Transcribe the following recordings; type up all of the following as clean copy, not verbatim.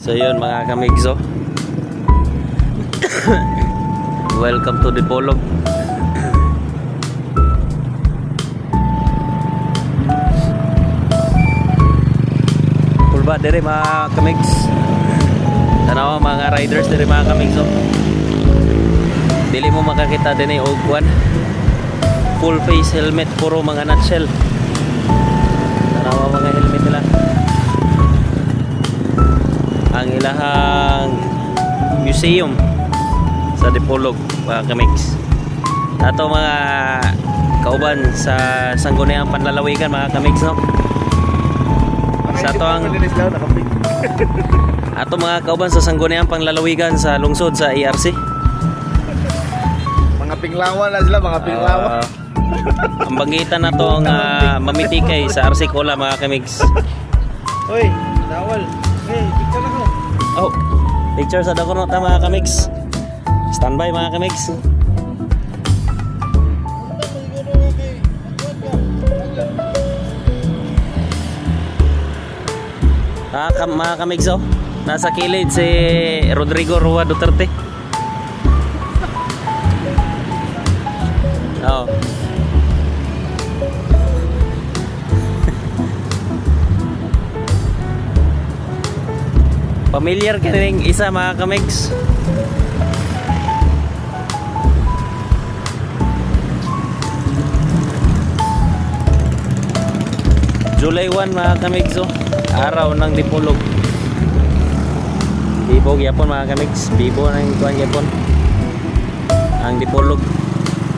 So yun mga kamigso, welcome to Dipolog. Pulba dire mga kamigs, tanaw mga riders dire mga kamigso. Dili mo makakita din og kwan, full face helmet, puro mga nutshell. Tanaw mga helmet nila. Ang ilahang museum sa Dipolog mga kamigs. Ato mga kauban sa Sangguniang Panlalawigan mga kamigs, no? Sa ato mga kauban sa Sangguniang Panlalawigan sa lungsod sa ERC. Mga pinglawan na sila, mga pinglawan. Ang banggitan na to ang mamitikay sa RC Cola mga kamigs. Hoy, dawal. Hey, picture ako. Oh, picture sa dako no ta mga kamigs. Standby mga kamigs. Mga kamigs, oh, nasa kilid si Rodrigo Roa Duterte. Oh. Familiar ka rin isa mga kamigs. July 1 mga kamigs, oh, araw ng Dipolog. Bibog yapon mga kamigs, bibo ng kuan yapon ang Dipolog.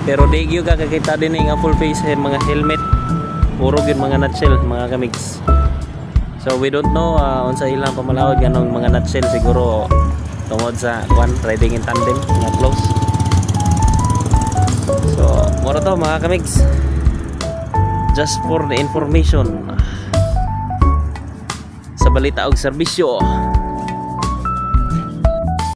Pero di gyud kakakita din nga full face mga helmet, puro gyud mga nutshell mga kamigs. So we don't know unsa ilang pamalawod ganong mga nutshell, siguro tungod sa kuan riding in tandem nga close. So moro to mga kamigs, just for the information sa balita og serbisyo.